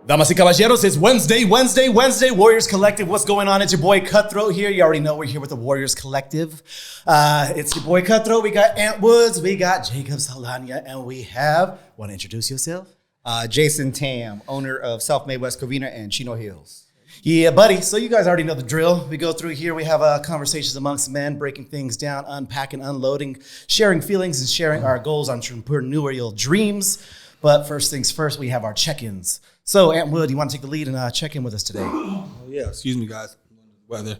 Damas y caballeros, it's Wednesday. Warriors Collective. What's going on? It's your boy Cutthroat here. You already know we're here with the Warriors Collective. It's your boy Cutthroat. We got Ant Woods. We got Jacob Salanya. And we have, want to introduce yourself? Jason Tam, owner of Self-Made West Covina and Chino Hills. Yeah, buddy. So you guys already know the drill. We go through here. We have conversations amongst men, breaking things down, unpacking, unloading, sharing feelings, and sharing our goals, entrepreneurial dreams. But first things first, we have our check-ins. So, Ant Wood, you want to take the lead and check in with us today? Oh, yeah, excuse me, guys. Weather.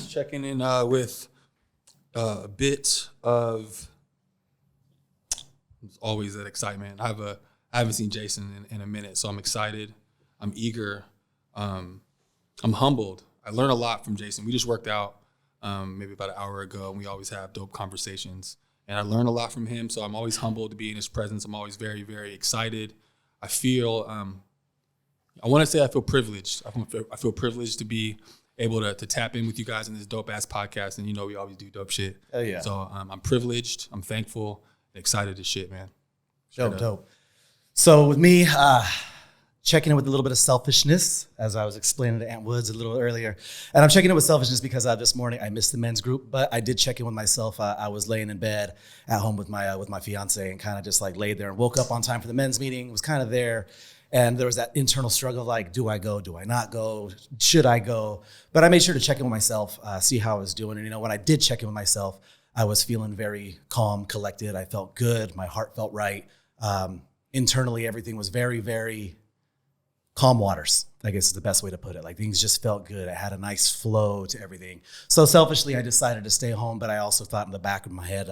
Checking in with a bit of always that excitement. I haven't seen Jason in a minute, so I'm excited. I'm eager. I'm humbled. I learned a lot from Jason. We just worked out maybe about an hour ago, and we always have dope conversations. And I learned a lot from him, so I'm always humbled to be in his presence. I'm always very, very excited. I feel, I want to say I feel privileged. I feel privileged to be able to tap in with you guys in this dope-ass podcast. And, you know, we always do dope shit. Oh, yeah. So I'm privileged. I'm thankful. Excited as shit, man. Dope. So with me, checking in with a little bit of selfishness, as I was explaining to Ant Woods a little earlier. And I'm checking in with selfishness because this morning I missed the men's group, but I did check in with myself. I was laying in bed at home with my fiance and kind of just like laid there and woke up on time for the men's meeting, was kind of there. And there was that internal struggle, like, do I go? Do I not go? Should I go? But I made sure to check in with myself, see how I was doing. And, you know, when I did check in with myself, I was feeling very calm, collected. I felt good. My heart felt right. Internally, everything was very, very calm waters, I guess is the best way to put it. Like things just felt good. I had a nice flow to everything. So selfishly, I decided to stay home, but I also thought in the back of my head,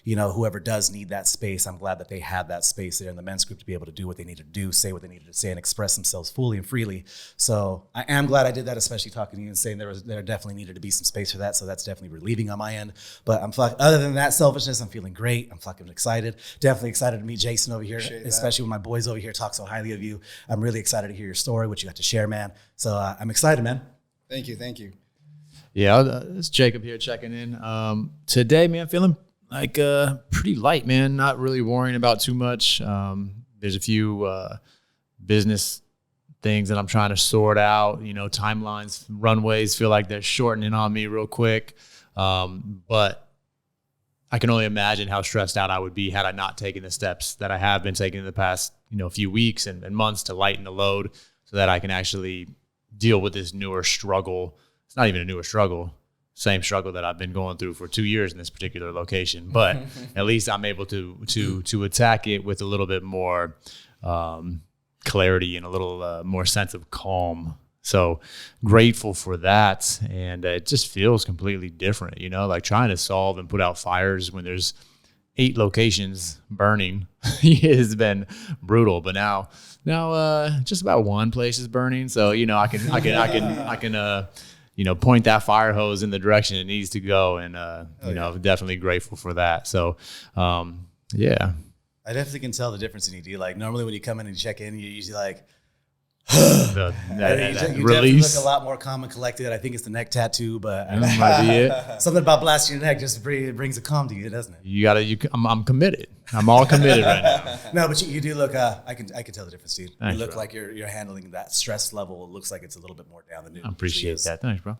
you know, whoever does need that space, I'm glad that they had that space there in the men's group to be able to do what they needed to do, say what they needed to say, and express themselves fully and freely. So I am glad I did that, especially talking to you and saying there definitely needed to be some space for that. So that's definitely relieving on my end. But other than that selfishness, I'm feeling great. I'm fucking excited. Definitely excited to meet Jason over here, especially when my boys over here talk so highly of you. I'm really excited to hear your story, what you got to share, man. So I'm excited, man. Thank you. Yeah, it's Jacob here checking in. Today, man, feeling like pretty light, man. Not really worrying about too much. There's a few business things that I'm trying to sort out. You know, timelines, runways feel like they're shortening on me real quick. But I can only imagine how stressed out I would be had I not taken the steps that I have been taking in the past, you know, few weeks and months to lighten the load so that I can actually deal with this newer struggle. It's not even a newer struggle, same struggle that I've been going through for 2 years in this particular location. But at least I'm able to attack it with a little bit more clarity and a little more sense of calm. So grateful for that. And it just feels completely different, you know, like trying to solve and put out fires when there's 8 locations burning has been brutal. But now just about one place is burning. So, you know, I can you know, point that fire hose in the direction it needs to go. And, you know, definitely grateful for that. So, yeah. I definitely can tell the difference in ED. Like normally when you come in and check in, you're usually like, that you release. definitely look a lot more calm and collected. I think it's the neck tattoo, but That might be it. something about blasting your neck just brings a calm to you, doesn't it? I'm committed. I'm all committed right now. No, but you do look. I can tell the difference, dude. Thanks, you look bro. like you're handling that stress level. It looks like it's a little bit more down than new. I appreciate that. Thanks, bro.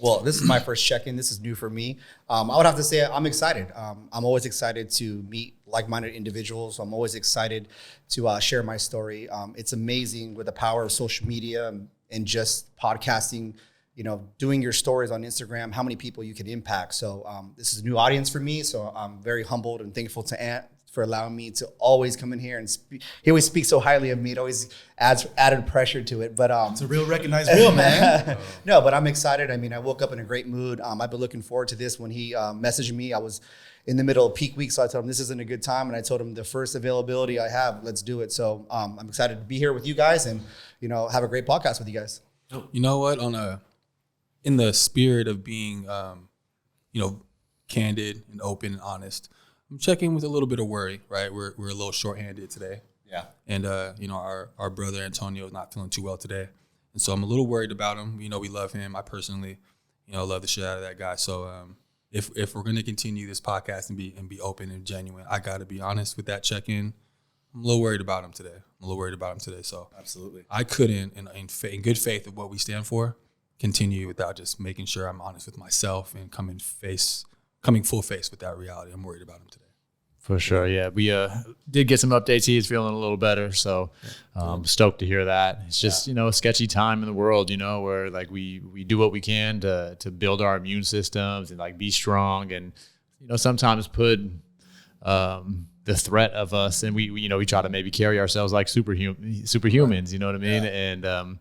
Well, this is my first check-in. This is new for me. I would have to say I'm excited. I'm always excited to meet like-minded individuals. I'm always excited to share my story. It's amazing with the power of social media and just podcasting, you know, doing your stories on Instagram, how many people you can impact. So this is a new audience for me. So I'm very humbled and thankful to Ant for allowing me to always come in here and speak. He always speaks so highly of me. It always adds added pressure to it. But It's a real recognized real, man. No, but I'm excited. I mean, I woke up in a great mood. I've been looking forward to this. When he messaged me, I was in the middle of peak week, so I told him this isn't a good time, and I told him the first availability I have, let's do it. So I'm excited to be here with you guys and, you know, have a great podcast with you guys. You know what? In the spirit of being, you know, candid and open and honest, I'm checking with a little bit of worry, right? We're a little shorthanded today. Yeah. And, you know, our brother Antonio is not feeling too well today. And so I'm a little worried about him. You know, we love him. I personally, you know, love the shit out of that guy. So if we're going to continue this podcast and be open and genuine, I got to be honest with that check-in. I'm a little worried about him today. So Absolutely. I couldn't, in good faith of what we stand for, continue without just making sure I'm honest with myself and coming full face with that reality. I'm worried about him today. For sure, yeah. We did get some updates. He's feeling a little better, so stoked to hear that. It's just a sketchy time in the world, where like we do what we can to build our immune systems and like be strong, and sometimes put the threat of us, and we try to maybe carry ourselves like superhumans. You know what I mean? Yeah.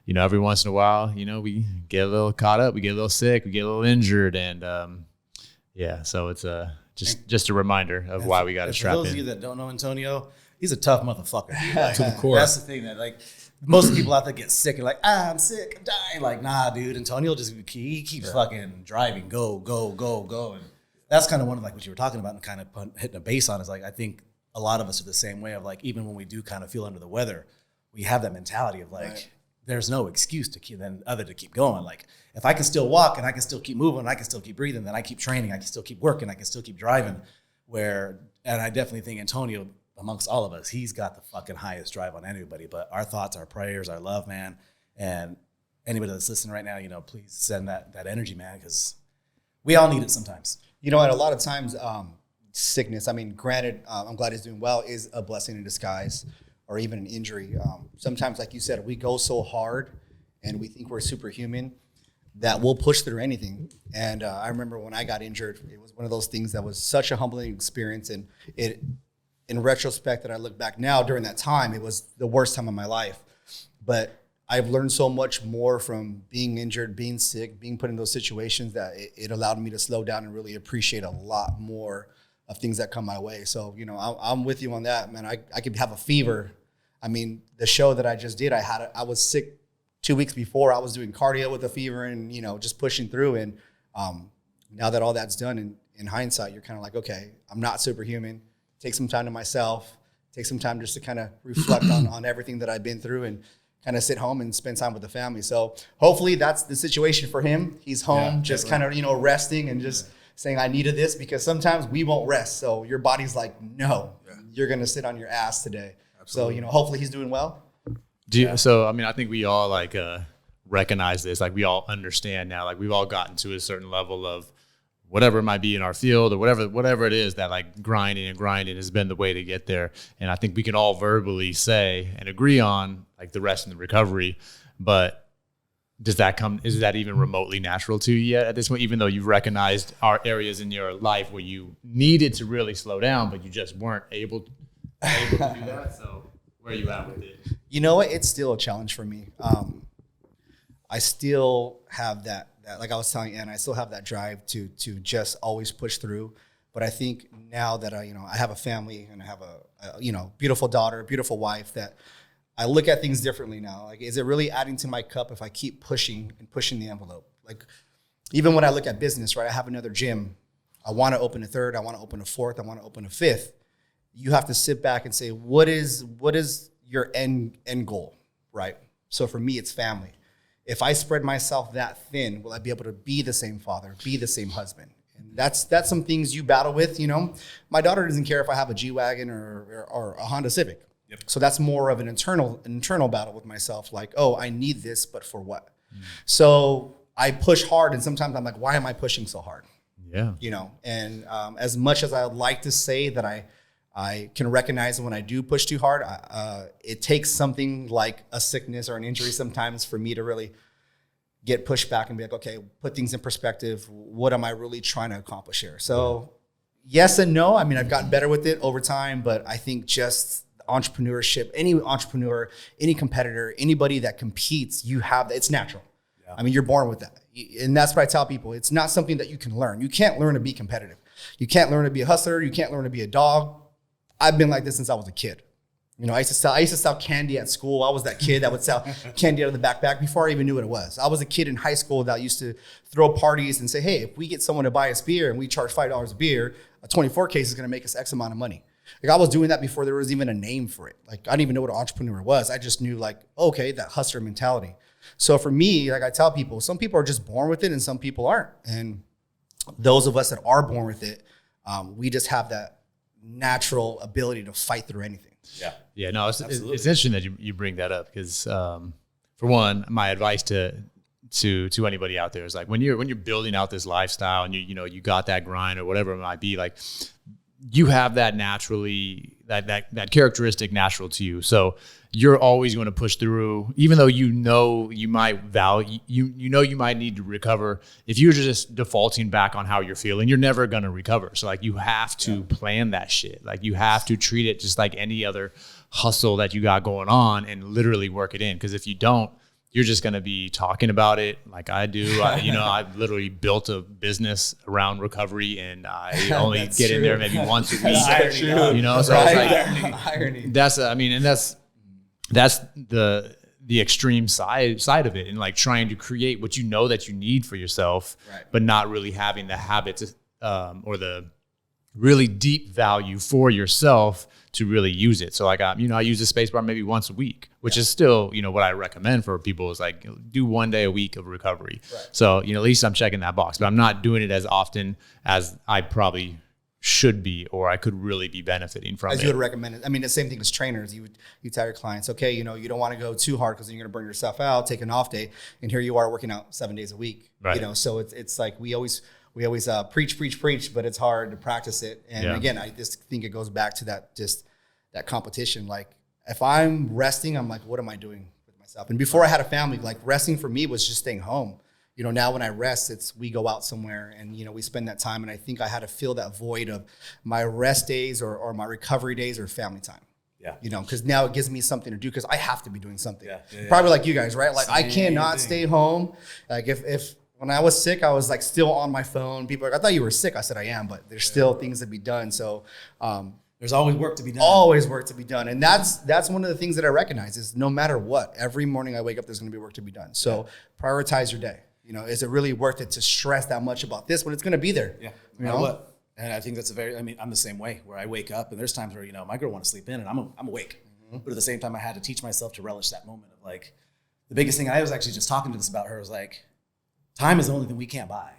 And every once in a while, we get a little caught up, we get a little sick, we get a little injured, and so it's just a reminder of why we got to strap in. For those of you that don't know Antonio, he's a tough motherfucker. Like, to the core. That's the thing that like most people out there get sick and like, I'm sick, I'm dying. Like, nah, dude, Antonio he keeps fucking driving, go. And that's kind of one of like what you were talking about and kind of hitting a base on is like, I think a lot of us are the same way of like, even when we do kind of feel under the weather, we have that mentality of like, there's no excuse to keep going. Like if I can still walk and I can still keep moving, and I can still keep breathing, then I keep training, I can still keep working, I can still keep driving. And I definitely think Antonio, amongst all of us, he's got the fucking highest drive on anybody. But our thoughts, our prayers, our love, man, and anybody that's listening right now, please send that energy, man, because we all need it sometimes. And a lot of times, sickness, I mean, granted, I'm glad he's doing well, is a blessing in disguise, or even an injury. Sometimes, like you said, we go so hard and we think we're superhuman that we'll push through anything. And I remember when I got injured, it was one of those things that was such a humbling experience. And in retrospect, that I look back now, during that time, it was the worst time of my life. But I've learned so much more from being injured, being sick, being put in those situations that it allowed me to slow down and really appreciate a lot more of things that come my way. So, I'm with you on that, man. I could have a fever. I mean, the show that I just did, I was sick 2 weeks before. I was doing cardio with a fever and, just pushing through. And now that all that's done, in hindsight, you're kind of like, okay, I'm not superhuman. Take some time to myself. Take some time just to kind of reflect on everything that I've been through and kind of sit home and spend time with the family. So hopefully that's the situation for him. He's home, just kind of, resting and just saying, I needed this, because sometimes we won't rest. So your body's like, no, you're going to sit on your ass today. Absolutely. So, hopefully he's doing well. So, I mean, I think we all like recognize this. Like we all understand now, like we've all gotten to a certain level of whatever it might be in our field or whatever it is that like grinding has been the way to get there. And I think we can all verbally say and agree on like the rest in the recovery, but is that even remotely natural to you yet at this point, even though you've recognized our areas in your life where you needed to really slow down, but you just weren't able to do that? So where are you at with it? You know what? It's still a challenge for me. I still have that, like I was telling Ann, I still have that drive to just always push through. But I think now that I have a family and I have a beautiful daughter, beautiful wife, that I look at things differently now. Like, is it really adding to my cup if I keep pushing the envelope? Like, even when I look at business, right? I have another gym. I want to open a third. I want to open a fourth. I want to open a fifth. You have to sit back and say, what is your end goal, right? So for me, it's family. If I spread myself that thin, will I be able to be the same father, be the same husband? And that's some things you battle with, My daughter doesn't care if I have a G-Wagon or a Honda Civic. Yep. So that's more of an internal battle with myself. Like, oh, I need this, but for what? So I push hard, and sometimes I'm like, why am I pushing so hard? Yeah. And as much as I would like to say that I can recognize when I do push too hard, it takes something like a sickness or an injury sometimes for me to really get pushed back and be like, okay, put things in perspective. What am I really trying to accomplish here? So yes and no. I mean, I've gotten better with it over time, but I think just entrepreneurship, any entrepreneur, any competitor, anybody that competes, it's natural. Yeah. I mean, you're born with that. And that's what I tell people. It's not something that you can learn. You can't learn to be competitive. You can't learn to be a hustler. You can't learn to be a dog. I've been like this since I was a kid. I used to sell candy at school. I was that kid that would sell candy out of the backpack before I even knew what it was. I was a kid in high school that used to throw parties and say, hey, if we get someone to buy us beer and we charge $5 a beer, a 24 case is going to make us X amount of money. Like, I was doing that before there was even a name for it. Like, I didn't even know what an entrepreneur was. I just knew, like, okay, that hustler mentality. So for me, like I tell people, some people are just born with it and some people aren't. And those of us that are born with it, we just have that natural ability to fight through anything. Yeah, no, it's interesting that you bring that up because, for one, my advice to anybody out there is like when you're building out this lifestyle and you got that grind or whatever it might be, like you have that naturally that characteristic natural to you. So you're always going to push through, even though you might you might need to recover. If you're just defaulting back on how you're feeling, you're never going to recover. So like you have to plan that shit. Like you have to treat it just like any other hustle that you got going on and literally work it in. Because if you don't, you're just going to be talking about it like I do. I've literally built a business around recovery and I only get in there maybe once a week. So it's like irony. That's the extreme side of it, and like trying to create what you know that you need for yourself, but not really having the habits or the really deep value for yourself to really use it. So like, I use the space bar maybe once a week, which is still, what I recommend for people is like do 1 day a week of recovery. Right. So, at least I'm checking that box, but I'm not doing it as often as I probably should be, or I could really be benefiting from as it. You would recommend it. I mean, the same thing as trainers. You tell your clients, okay, you don't want to go too hard because then you're going to burn yourself out, take an off day. And here you are working out 7 days a week, right. So it's like, we always preach, but it's hard to practice it. And again, I just think it goes back to that competition. Like if I'm resting, I'm like, what am I doing with myself? And before I had a family, like resting for me was just staying home. Now when I rest, we go out somewhere and, we spend that time. And I think I had to fill that void of my rest days or my recovery days or family time. Yeah. Because now it gives me something to do because I have to be doing something. Probably like you guys, right? Like I cannot stay home. Like if when I was sick, I was like still on my phone. People are like, I thought you were sick. I said, I am, but there's still things to be done. So there's always work to be done. Always work to be done. And that's one of the things that I recognize is no matter what, every morning I wake up, there's going to be work to be done. So prioritize your day. Is it really worth it to stress that much about this when it's going to be there? Yeah. You know what? And I think that's I'm the same way where I wake up and there's times where, my girl wants to sleep in and I'm awake. Mm-hmm. But at the same time, I had to teach myself to relish that moment of like, the biggest thing I was actually just talking to this about her was like, time is the only thing we can't buy.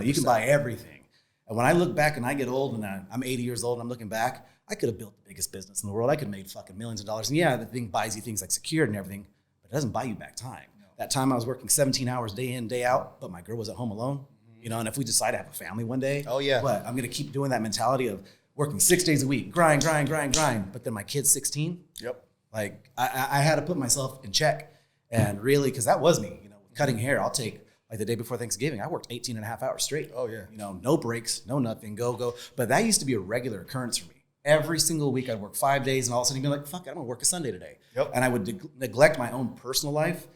You can buy everything. And when I look back and I get old and I'm 80 years old and I'm looking back, I could have built the biggest business in the world. I could have made fucking millions of dollars. And yeah, the thing buys you things like secured and everything, but it doesn't buy you back time. No. That time I was working 17 hours day in, day out, but my girl was at home alone. And if we decide to have a family one day, but I'm going to keep doing that mentality of working 6 days a week, grind. But then my kid's 16. Yep. Like I had to put myself in check and really, cause that was me, cutting hair. I'll take like the day before Thanksgiving, I worked 18 and a half hours straight. Oh yeah. No breaks, no nothing, go. But that used to be a regular occurrence for me. Every single week I'd work 5 days and all of a sudden you'd be like, fuck it, I'm gonna work a Sunday today. Yep. And I would neglect my own personal life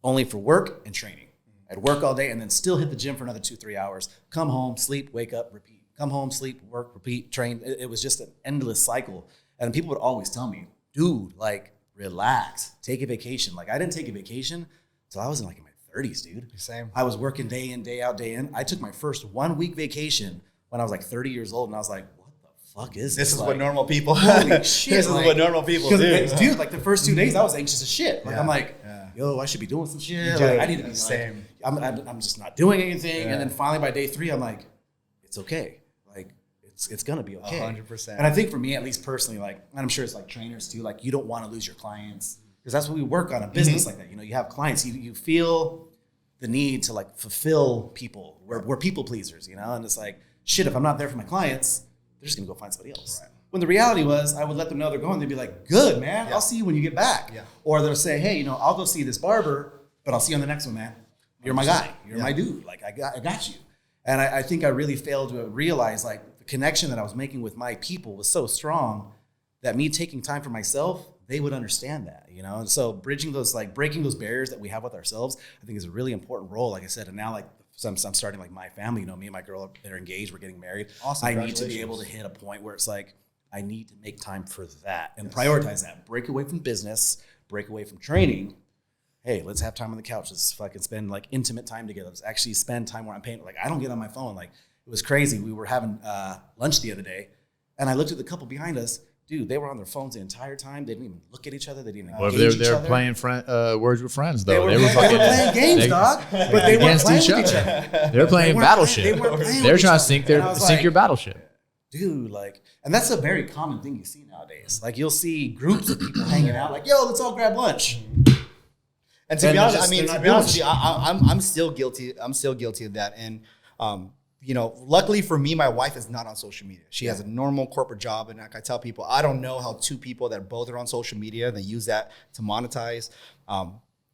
only for work and training. I'd work all day and then still hit the gym for another 2-3 hours, come home, sleep, wake up, repeat. Come home, sleep, work, repeat, train. It was just an endless cycle. And people would always tell me, dude, like, relax, take a vacation. Like, I didn't take a vacation until I was in my 30s, dude. Same. I was working day in, day out, day in. I took my first 1 week vacation when I was like 30 years old, and I was like, what the fuck is this? This is what normal people. Holy shit! This is what normal people do. Dude, like the first 2 days, I was anxious as shit. Like I'm like, yo, I should be doing some shit. Like, I need to be same. I'm just not doing anything. And then finally by day 3, I'm like, it's okay. Like it's gonna be okay. 100%. And I think for me, at least personally, like, and I'm sure it's like trainers too. Like you don't want to lose your clients because that's what we work on a business like that. You have clients. You feel the need to like fulfill people. We're people pleasers, and it's like, shit, if I'm not there for my clients, they're just gonna go find somebody else. Right. When the reality was, I would let them know they're going. They'd be like, good, man, I'll see you when you get back. Yeah. Or they'll say, hey, I'll go see this barber, but I'll see you on the next one, man. You're my guy. You're my dude. Like I got you. And I think I really failed to realize like the connection that I was making with my people was so strong that me taking time for myself, they would understand that, And so breaking those barriers that we have with ourselves, I think is a really important role. Like I said, and now like I'm starting like my family, me and my girl, they're engaged, we're getting married. Awesome. I need to be able to hit a point where it's like, I need to make time for that and prioritize that. Break away from business, break away from training. Hey, let's have time on the couch. Let's fucking spend like intimate time together. Let's actually spend time where I'm paying. Like I don't get on my phone. Like it was crazy. We were having lunch the other day and I looked at the couple behind us. Dude, they were on their phones the entire time. They didn't even look at each other. They didn't engage each other. They were playing Words with Friends, though. They were playing games, dog. But they weren't playing with each other. They were playing Battleship. They were trying to sink your battleship. dude, like, and that's a very common thing you see nowadays. Like, you'll see groups of people hanging out, like, yo, let's all grab lunch. And to be honest, with you, I'm still guilty. I'm still guilty of that. And luckily for me, my wife is not on social media. She has a normal corporate job, and like I tell people, I don't know how two people that both are on social media, they use that to monetize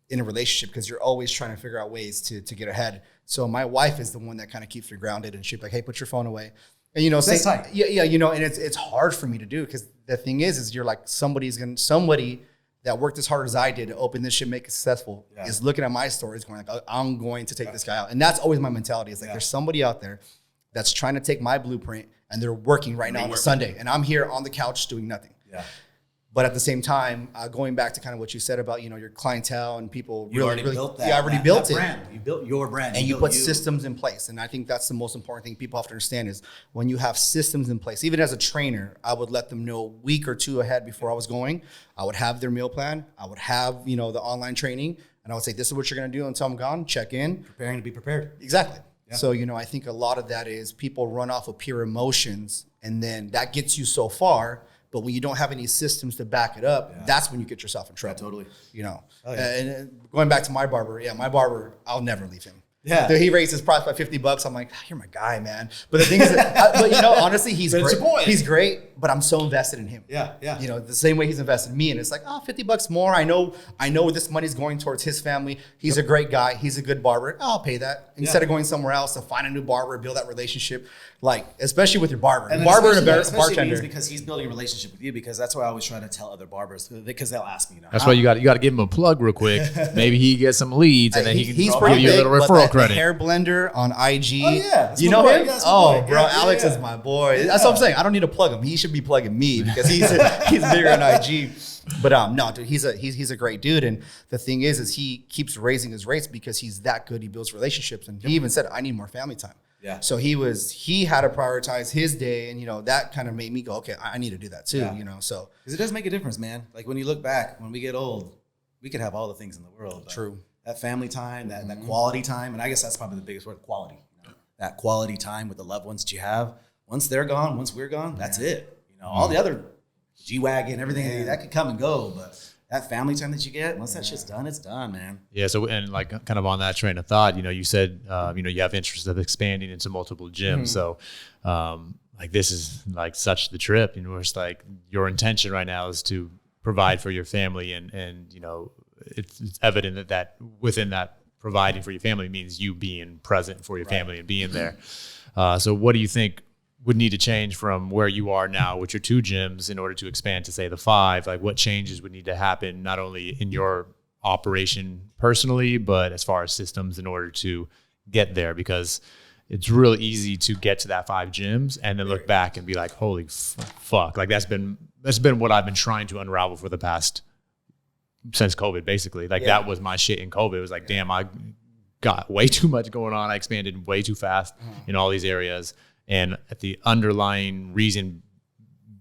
in a relationship, because you're always trying to figure out ways to get ahead. So my wife is the one that kind of keeps me grounded, and she's like, hey, put your phone away. And and it's hard for me to do, because the thing is you're like, somebody that worked as hard as I did to open this shit, make it successful, is looking at my stories going like, I'm going to take this guy out. And that's always my mentality. It's like, there's somebody out there that's trying to take my blueprint, and they're working right now on a Sunday, and I'm here on the couch doing nothing. Yeah. But at the same time, going back to kind of what you said about, your clientele and people really built that. Yeah, I already built it. Brand. You built your brand. And you put systems in place. And I think that's the most important thing people have to understand is when you have systems in place, even as a trainer, I would let them know a week or two ahead before I was going. I would have their meal plan. I would have, the online training. And I would say, this is what you're going to do until I'm gone. Check in. Preparing to be prepared. Exactly. Yeah. So, I think a lot of that is people run off of pure emotions, and then that gets you so far. But when you don't have any systems to back it up, that's when you get yourself in trouble. Yeah, totally. And going back to my barber, my barber, I'll never leave him. Yeah. He raised his price by $50. I'm like, you're my guy, man. But the thing is, honestly, he's great. He's great, but I'm so invested in him. Yeah, yeah. The same way he's invested in me. And it's like, $50 more. I know this money's going towards his family. He's a great guy. He's a good barber. I'll pay that. Instead of going somewhere else to find a new barber, build that relationship, like, especially with your barber. And barber and a bartender. Because he's building a relationship with you, because that's why I always try to tell other barbers, because they'll ask me. That's why you got to give him a plug real quick. Maybe he gets some leads, and then he can give you a little referral credit. The hair blender on IG. Oh, yeah. You know him? Bro, Alex is my boy. That's what I'm saying. I don't need to plug him. He should be plugging me, because he's bigger on IG. But no, dude, he's a great dude. And the thing is he keeps raising his rates because he's that good. He builds relationships. And he even said, I need more family time. Yeah. So he had to prioritize his day, and that kind of made me go, okay, I need to do that too. So because it does make a difference, man. Like, when you look back, when we get old, we could have all the things in the world. True. That family time, that quality time, and I guess that's probably the biggest word, quality. That quality time with the loved ones that you have. Once they're gone, once we're gone, that's it. All the other G-Wagon, everything that could come and go, but that family time that you get, once that shit's done, it's done, man. Yeah. So, and like kind of on that train of thought, you said, you have interest of expanding into multiple gyms. So, like, this is like such the trip, it's like your intention right now is to provide for your family, and it's evident that within that providing for your family means you being present for your family and being there. So what do you think would need to change from where you are now with your 2 gyms in order to expand to, say, the 5? Like, what changes would need to happen not only in your operation personally, but as far as systems in order to get there? Because it's real easy to get to that 5 gyms and then look back and be like, holy fuck. Like, that's been what I've been trying to unravel for the past, since COVID, basically. Like, that was my shit in COVID. It was like, damn, I got way too much going on. I expanded way too fast in all these areas. And the underlying reason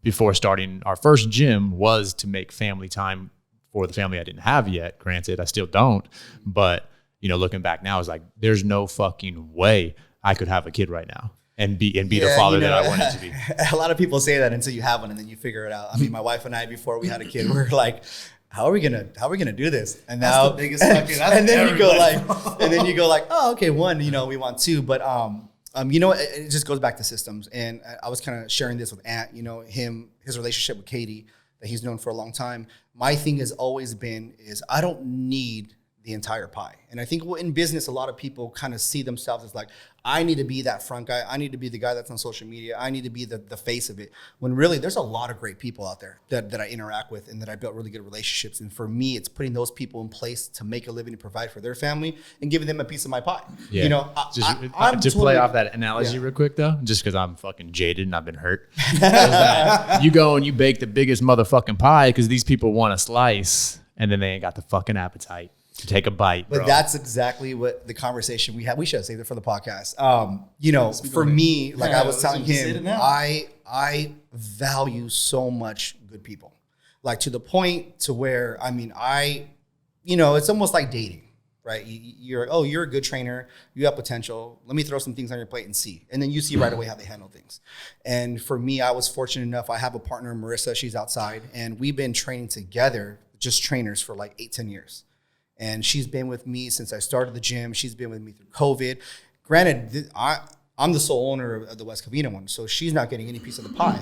before starting our first gym was to make family time for the family I didn't have yet. Granted, I still don't. But, looking back now, it's like, there's no fucking way I could have a kid right now and be the father that I wanted to be. A lot of people say that until you have one, and then you figure it out. I mean, my wife and I, before we had a kid, we were like, how are we gonna do this? And now, that's the biggest fucking. And then you go like, oh, okay, one, we want 2, but it just goes back to systems. And I was kind of sharing this with Ant, his relationship with Katie that he's known for a long time. My thing has always been is I don't need the entire pie. And I think in business, a lot of people kind of see themselves as like, I need to be that front guy. I need to be the guy that's on social media. I need to be the face of it. When really, there's a lot of great people out there that I interact with and that I built really good relationships. And for me, it's putting those people in place to make a living and provide for their family and giving them a piece of my pie. Yeah. To play off that analogy real quick, though, just because I'm fucking jaded and I've been hurt. You go and you bake the biggest motherfucking pie because these people want a slice, and then they ain't got the fucking appetite to take a bite. But that's exactly what the conversation we had. We should have saved it for the podcast. For me, like I was telling him, I value so much good people, like to the point to where, it's almost like dating, right? You're like, oh, you're a good trainer. You have potential. Let me throw some things on your plate and see. And then you see right away how they handle things. And for me, I was fortunate enough. I have a partner, Marissa. She's outside. And we've been training together, just trainers, for like 8-10 years. And she's been with me since I started the gym. She's been with me through COVID. Granted, I'm the sole owner of the West Covina one, so she's not getting any piece of the pie,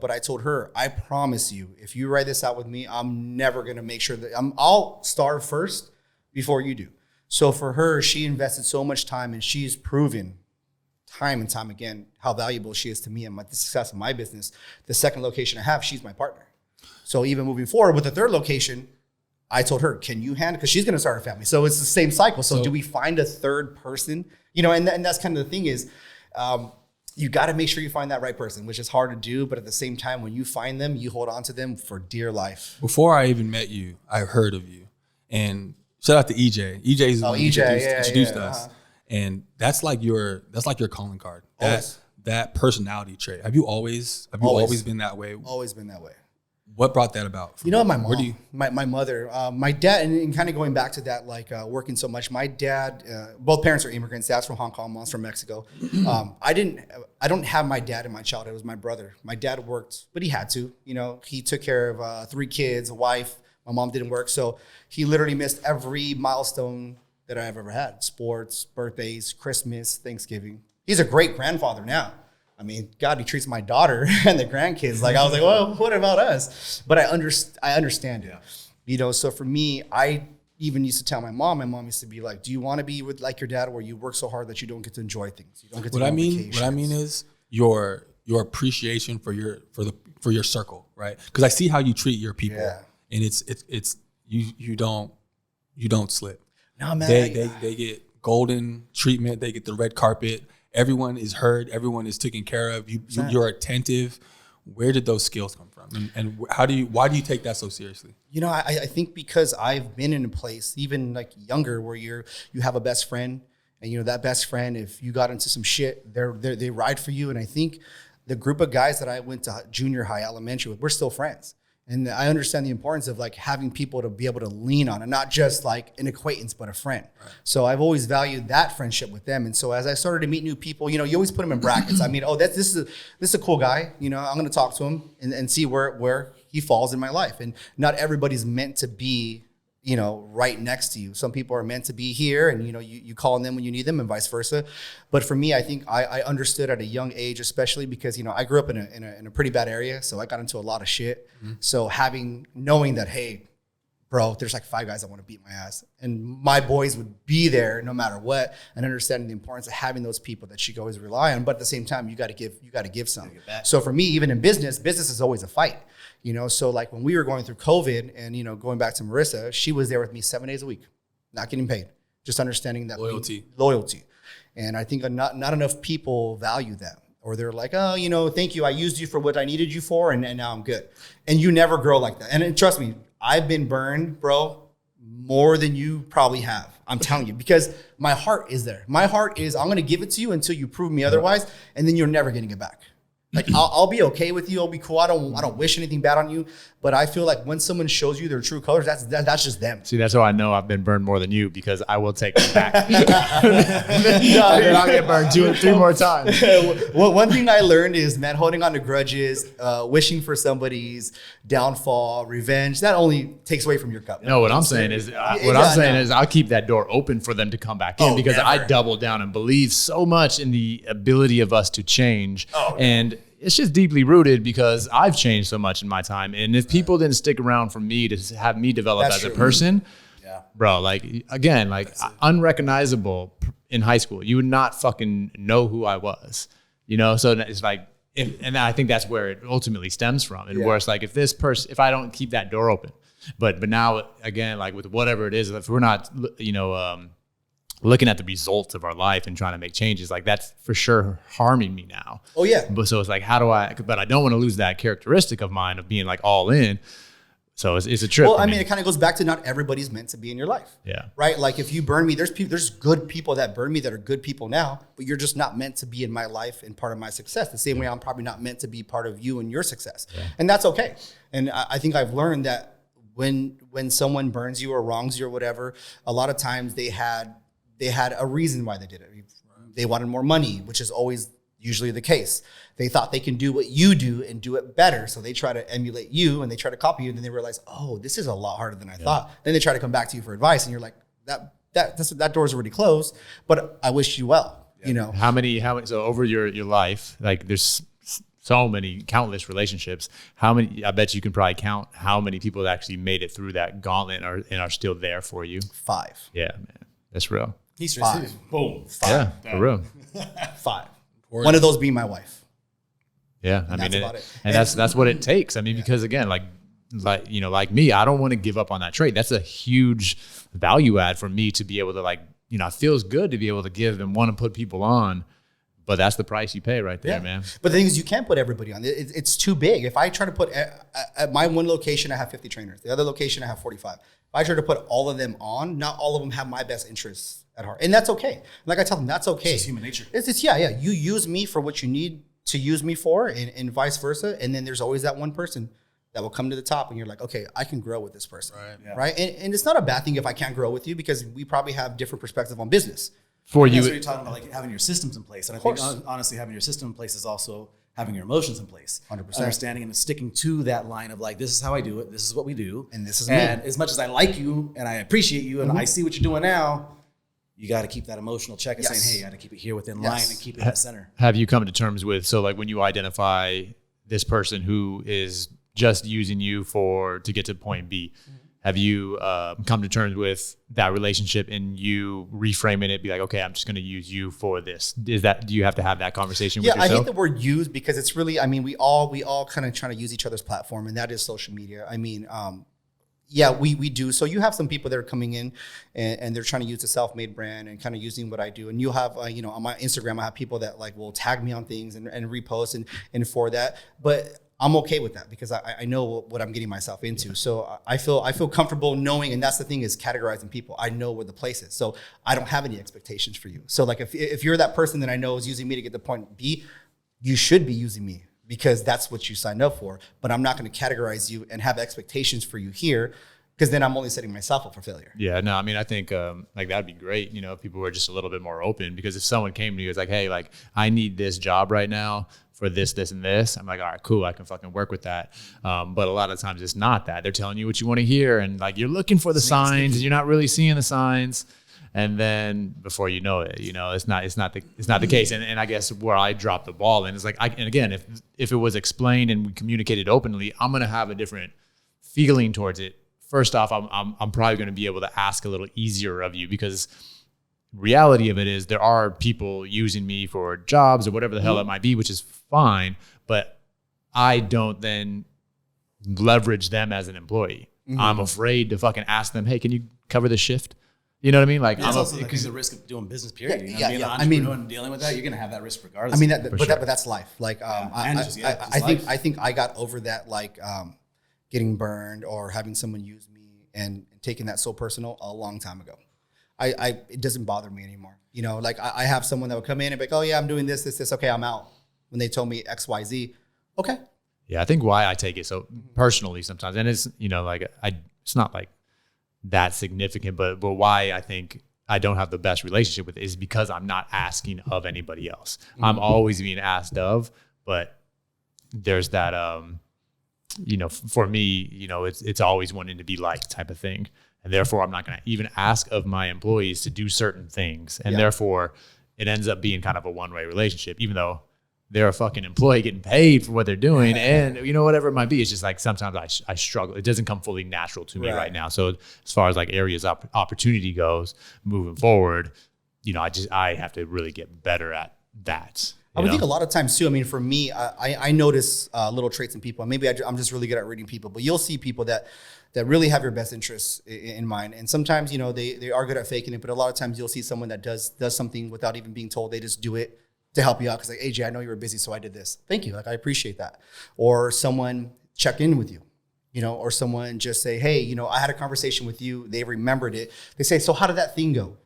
but I told her, I promise you, if you ride this out with me, I'm never going to make sure that I'll starve first before you do. So for her, she invested so much time, and she's proven time and time again how valuable she is to me and the success of my business. The second location I have, she's my partner. So even moving forward with the third location, I told her, can you handle, because she's going to start a family. So it's the same cycle. So do we find a third person? And that's kind of the thing is, you got to make sure you find that right person, which is hard to do. But at the same time, when you find them, you hold on to them for dear life. Before I even met you, I heard of you. And shout out to EJ. EJ's the one who introduced us. And that's like your calling card. That personality trait. Have you always been that way? Always been that way. What brought that about? My mom, my mother, my dad, and kind of going back to that, working so much. My dad, both parents are immigrants. Dad's from Hong Kong, mom's from Mexico. I don't have my dad in my childhood. It was my brother. My dad worked, but he had to. He took care of 3 kids, a wife. My mom didn't work, so he literally missed every milestone that I've ever had: sports, birthdays, Christmas, Thanksgiving. He's a great grandfather now. I mean, God, he treats my daughter and the grandkids like, I was like, well, what about us? But I understand it. Yeah. So for me, I even used to tell my mom used to be like, do you want to be with like your dad where you work so hard that you don't get to enjoy things? You don't get to go on vacations? What I mean is your appreciation for your circle, right? Because I see how you treat your people, and it's you don't slip. No, man. They get golden treatment. They get the red carpet. Everyone is heard. Everyone is taken care of. You're attentive. Where did those skills come from? And why do you take that so seriously? I think because I've been in a place, even like younger, where you have a best friend, and that best friend, if you got into some shit, they ride for you. And I think the group of guys that I went to junior high, elementary with, we're still friends. And I understand the importance of like having people to be able to lean on, and not just like an acquaintance, but a friend. Right. So I've always valued that friendship with them. And so as I started to meet new people, you always put them in brackets. I mean, this is a cool guy. I'm going to talk to him and see where he falls in my life. And not everybody's meant to be, right next to you. Some people are meant to be here, and you call on them when you need them, and vice versa. But for me, I think I understood at a young age, especially because I grew up in a pretty bad area, so I got into a lot of shit. Mm-hmm. So knowing that, hey, bro, there's like 5 guys that want to beat my ass, and my boys would be there no matter what, and understanding the importance of having those people that you can always rely on. But at the same time, you got to give some. So for me, even in business is always a fight. So like when we were going through COVID and, going back to Marissa, she was there with me 7 days a week, not getting paid, just understanding that loyalty. And I think not enough people value that, or they're like, oh, thank you. I used you for what I needed you for. And now I'm good. And you never grow like that. And trust me, I've been burned, bro, more than you probably have. I'm telling you, because my heart is there. My heart is, I'm going to give it to you until you prove me otherwise. And then you're never getting it back. Like I'll be okay with you. I'll be cool. I don't wish anything bad on you. But I feel like when someone shows you their true colors, that's just them. See, that's how I know I've been burned more than you, because I will take it back. And then I'll get burned 2 or 3 more times. Well, one thing I learned is, man, holding on to grudges, wishing for somebody's downfall, revenge, that only takes away from your cup. No, what I'm saying is I'll keep that door open for them to come back in, because I double down and believe so much in the ability of us to change. And it's just deeply rooted because I've changed so much in my time. And if people didn't stick around for me to have me develop as a person, bro, unrecognizable in high school. You would not fucking know who I was, So it's like, and I think that's where it ultimately stems from. And where it's like, if I don't keep that door open, but now again, like with whatever it is, if we're not, looking at the results of our life and trying to make changes, like that's for sure harming me now. Oh yeah. But so it's like, but I don't want to lose that characteristic of mine of being like all in. So it's a trip. Well, I mean, it kind of goes back to not everybody's meant to be in your life. Yeah. Right. Like if you burn me, there's good people that burn me that are good people now, but you're just not meant to be in my life and part of my success. The same way I'm probably not meant to be part of you and your success. Yeah. And that's okay. And I think I've learned that when someone burns you or wrongs you or whatever, a lot of times they had a reason why they did it. They wanted more money, which is always usually the case. They thought they can do what you do and do it better. So they try to emulate you and they try to copy you. And then they realize, oh, this is a lot harder than I thought. Then they try to come back to you for advice. And you're like, that door's already closed, but I wish you well, you know? How many, so over your life, like there's so many countless relationships. How many, I bet you can probably count how many people that actually made it through that gauntlet and are still there for you. 5. Yeah, man. That's real. He's 5. Boom. 5. Yeah, for real. 5. One of those being my wife. Yeah, I mean, that's about it. And that's what it takes. I mean, because again, like you know, like me, I don't want to give up on that trait. That's a huge value add for me to be able to, like, you know, it feels good to be able to give and want to put people on, but that's the price you pay right there, man. But the thing is, you can't put everybody on. It's too big. If I try to put at my one location, I have 50 trainers. The other location, I have 45. If I try to put all of them on, not all of them have my best interests at heart, and that's okay. Like I tell them, that's okay. It's human nature. It's yeah. You use me for what you need to use me for, and vice versa. And then there's always that one person that will come to the top, and you're like, okay, I can grow with this person, right? And it's not a bad thing if I can't grow with you, because we probably have different perspective on business. That's what you're talking about, like having your systems in place. And I think honestly, having your system in place is also having your emotions in place. 100%. Understanding and sticking to that line of like, this is how I do it. This is what we do. And this is and me. as much as I like you and I appreciate you and I see what you're doing now, you got to keep that emotional check and saying, hey, you got to keep it here within line and keep it in the center. Have you come to terms with, so like when you identify this person who is just using you to get to point B, have you come to terms with that relationship and you reframing it, be like, okay, I'm just going to use you for this? Do you have to have that conversation with yourself? I hate the word use, because it's really, I mean, we all kind of trying to use each other's platform, and that is social media. I mean, we do. So you have some people that are coming in and they're trying to use the self-made brand and kind of using what I do. And you have, on my Instagram, I have people that like will tag me on things and repost and for that. But I'm okay with that, because I know what I'm getting myself into. So I feel comfortable knowing, and that's the thing, is categorizing people. I know where the place is. So I don't have any expectations for you. So like if you're that person that I know is using me to get to point B, you should be using me, because that's what you signed up for. But I'm not going to categorize you and have expectations for you here, because then I'm only setting myself up for failure. Yeah, no, I mean, I think like that'd be great, if people were just a little bit more open, because if someone came to you and was like, hey, like I need this job right now for this, this, and this, I'm like, all right, cool, I can fucking work with that. But a lot of times it's not that. They're telling you what you want to hear, and like you're looking for the signs and you're not really seeing the signs. And then before you know it, it's not the case. And I guess where I dropped the ball in is like, and again, if it was explained and we communicated openly, I'm going to have a different feeling towards it. First off, I'm probably going to be able to ask a little easier of you, because reality of it is there are people using me for jobs or whatever the hell that might be, which is fine, but I don't then leverage them as an employee. I'm afraid to fucking ask them, hey, can you cover this shift? You know what I mean? Like, it's also the risk of doing business, period. Being an entrepreneur and dealing with that, you're going to have that risk regardless. I mean, but that's life. Like, I think I got over that, like, getting burned or having someone use me and taking that so personal a long time ago. It doesn't bother me anymore. Like I have someone that would come in and be like, oh yeah, I'm doing this. Okay, I'm out. When they told me X, Y, Z, okay. Yeah, I think why I take it so personally sometimes, and it's, like it's not like that significant, but why I think I don't have the best relationship with it is because I'm not asking of anybody else. I'm always being asked of, but there's that, for me, it's always wanting to be liked type of thing. And therefore, I'm not going to even ask of my employees to do certain things. And therefore, it ends up being kind of a one-way relationship, even though they're a fucking employee getting paid for what they're doing. And, whatever it might be, it's just like sometimes I struggle. It doesn't come fully natural to me right now. So as far as like areas of opportunity goes moving forward, I have to really get better at that. I would think a lot of times too. I mean, for me, I notice little traits in people. Maybe I'm just really good at reading people, but you'll see people that really have your best interests in mind. And sometimes, they are good at faking it, but a lot of times you'll see someone that does something without even being told. They just do it to help you out. Cause like, AJ, I know you were busy, so I did this. Thank you. Like, I appreciate that. Or someone check in with you, or someone just say, hey, I had a conversation with you. They remembered it. They say, so how did that thing go?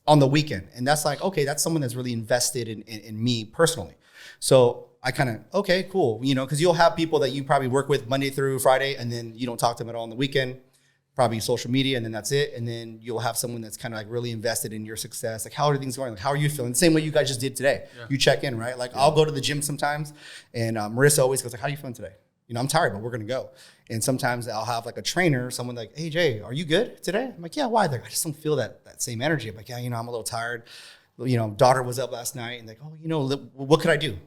On the weekend. And that's like, okay, that's someone that's really invested in me personally. So I kind of, okay, cool. Because you'll have people that you probably work with Monday through Friday, and then you don't talk to them at all on the weekend, probably social media, and then that's it. And then you'll have someone that's kind of like really invested in your success. Like, how are things going? Like, how are you feeling? The same way you guys just did today. Yeah. You check in, right? Like, I'll go to the gym sometimes, and Marissa always goes like, how are you feeling today? I'm tired, but we're going to go. And sometimes I'll have like a trainer, someone like, hey, Jay, are you good today? I'm like, yeah, why? They're like, I just don't feel that same energy. I'm like, yeah, I'm a little tired. Daughter was up last night, and like, oh, what could I do?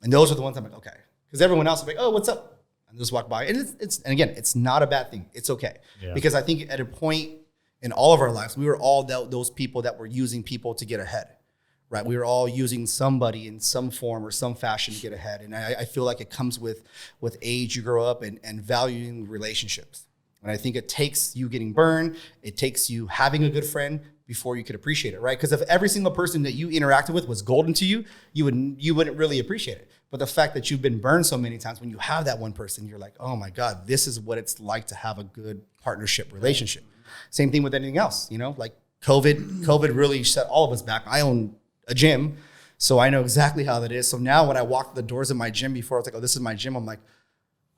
And those are the ones I'm like, okay. Because everyone else is like, oh, what's up? And just walk by. And and again, it's not a bad thing. It's okay. Yeah. Because I think at a point in all of our lives, we were all those people that were using people to get ahead. Right, we were all using somebody in some form or some fashion to get ahead, and I feel like it comes with age. You grow up and valuing relationships, and I think it takes you getting burned. It takes you having a good friend before you could appreciate it, right? Because if every single person that you interacted with was golden to you, you wouldn't really appreciate it. But the fact that you've been burned so many times, when you have that one person, you're like, oh my God, this is what it's like to have a good partnership relationship. Same thing with anything else, like COVID really set all of us back. I own a gym, so I know exactly how that is. So now when I walk the doors of my gym before, I was like, oh, this is my gym. I'm like,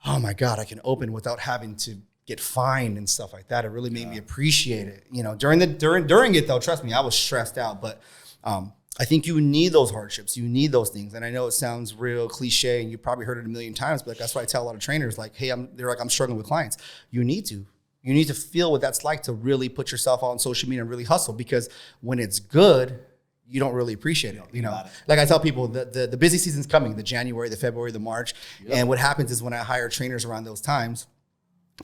oh my God, I can open without having to get fined and stuff like that. It really made me appreciate it. During it though, trust me, I was stressed out. But I think you need those hardships. You need those things. And I know it sounds real cliche, and you probably heard it a million times, but that's why I tell a lot of trainers, like, hey, I'm struggling with clients. You need to feel what that's like to really put yourself on social media and really hustle, because when it's good, you don't really appreciate it. Like I tell people, the busy season's coming, the January, the February, the March. Yep. And what happens is when I hire trainers around those times,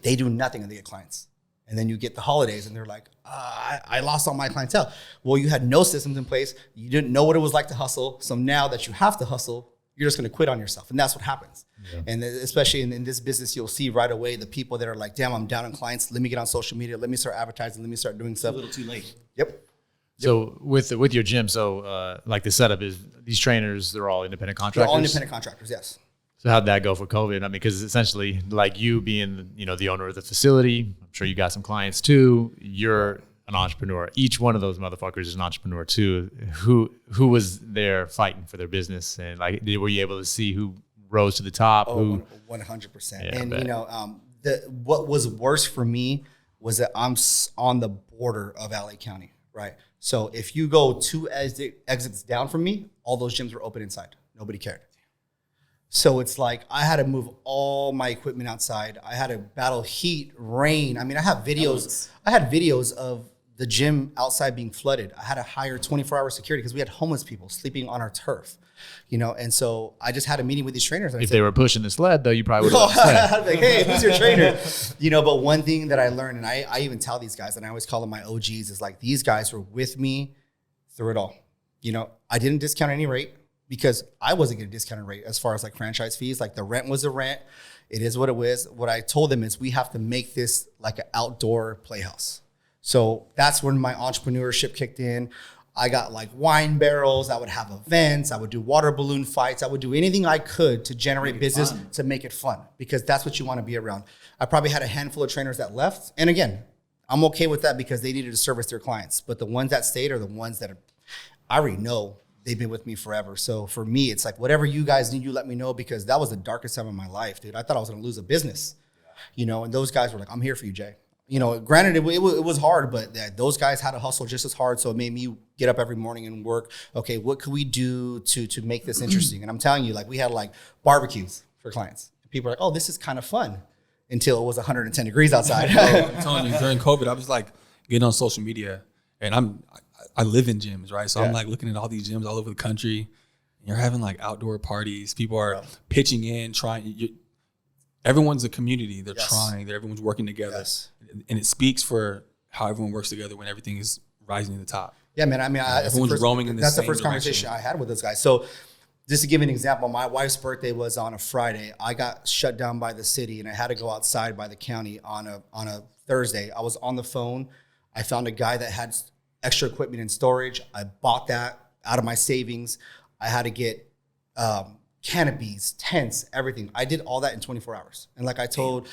they do nothing and they get clients. And then you get the holidays and they're like, I lost all my clientele. Well, you had no systems in place. You didn't know what it was like to hustle. So now that you have to hustle, you're just going to quit on yourself. And that's what happens. Yeah. And especially in this business, you'll see right away the people that are like, damn, I'm down on clients. Let me get on social media. Let me start advertising. Let me start doing stuff. A little too late. Yep. So with your gym, like the setup is these trainers, they're all independent contractors? They're all independent contractors, yes. So how'd that go for COVID? I mean, because essentially like you being, the owner of the facility, I'm sure you got some clients too. You're an entrepreneur. Each one of those motherfuckers is an entrepreneur too. Who was there fighting for their business? And like, were you able to see who rose to the top? Oh, 100%. Yeah, and what was worse for me was that I'm on the border of LA County, right? So if you go 2 exits down from me, all those gyms were open inside. Nobody cared. So it's like I had to move all my equipment outside. I had to battle heat, rain. I mean, I had videos of the gym outside being flooded. I had to hire 24-hour security because we had homeless people sleeping on our turf. And so I just had a meeting with these trainers. And if they were pushing the sled, though, you probably would have I'd be like, hey, who's your trainer? But one thing that I learned, and I even tell these guys, and I always call them my OGs, is like, these guys were with me through it all. I didn't discount any rate because I wasn't getting a discounted rate as far as like franchise fees. Like the rent was the rent. It is what it was. What I told them is we have to make this like an outdoor playhouse. So that's when my entrepreneurship kicked in. I got like wine barrels. I would have events. I would do water balloon fights. I would do anything I could to generate business to make it fun, because that's what you want to be around. I probably had a handful of trainers that left. And again, I'm okay with that because they needed to service their clients. But the ones that stayed are the ones that I already know they've been with me forever. So for me, it's like, whatever you guys need, you let me know, because that was the darkest time of my life, dude. I thought I was going to lose a business, and those guys were like, I'm here for you, Jay. Granted, it was hard, but those guys had to hustle just as hard. So it made me get up every morning and work. Okay, what could we do to make this interesting? And I'm telling you, like, we had like barbecues for clients. People are like, oh, this is kind of fun, until it was 110 degrees outside. I'm telling you, during COVID, I was like getting on social media, and I live in gyms, right? So I'm like looking at all these gyms all over the country. And you're having like outdoor parties. People are pitching in, trying. Everyone's a community. They're trying. Everyone's working together. Yes. And it speaks for how everyone works together when everything is rising to the top. Yeah, man. I mean, everyone's roaming in the same That's the first conversation I had with those guys. So just to give an example, my wife's birthday was on a Friday. I got shut down by the city, and I had to go outside by the county on a Thursday. I was on the phone. I found a guy that had extra equipment in storage. I bought that out of my savings. I had to get canopies, tents, everything. I did all that in 24 hours. And like I told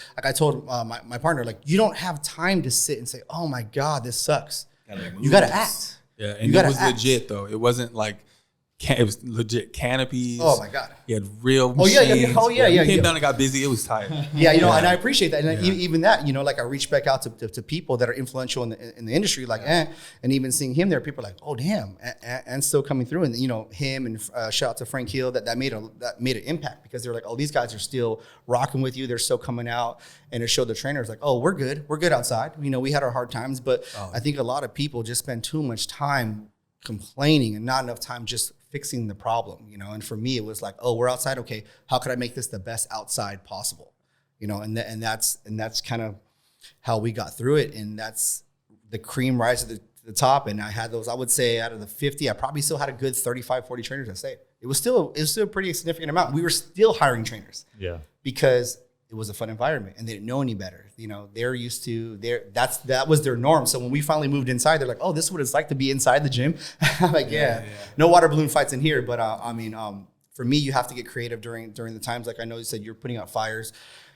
my partner, like, you don't have time to sit and say, oh my God, this sucks. You got to act. Yeah, and it was legit though. It wasn't like It was legit canopies. Oh my God. He had real Oh, yeah, machines. Oh, yeah. He came down and got busy. It was tight. Yeah, and I appreciate that. And even that, like I reach back out to people that are influential in the industry, like, and even seeing him there, people are like, oh, damn, and still coming through. And, him and shout out to Frank Hill, that made an impact, because they're like, oh, these guys are still rocking with you. They're still coming out. And it showed the trainers like, oh, we're good. We're good outside. We had our hard times, but I think a lot of people just spend too much time complaining and not enough time just fixing the problem, and for me it was like, oh, we're outside, okay, how could I make this the best outside possible, and that's kind of how we got through it, and that's the cream rise to the top. And I had those, I would say, out of the 50, I probably still had a good 35, 40 trainers. I say it was still a pretty significant amount. We were still hiring trainers, because it was a fun environment and they didn't know any better. They're used to that was their norm. So when we finally moved inside, they're like, oh, this is what it's like to be inside the gym. I'm like, yeah. No water balloon fights in here. But for me, you have to get creative during the times. Like I know you said you're putting out fires.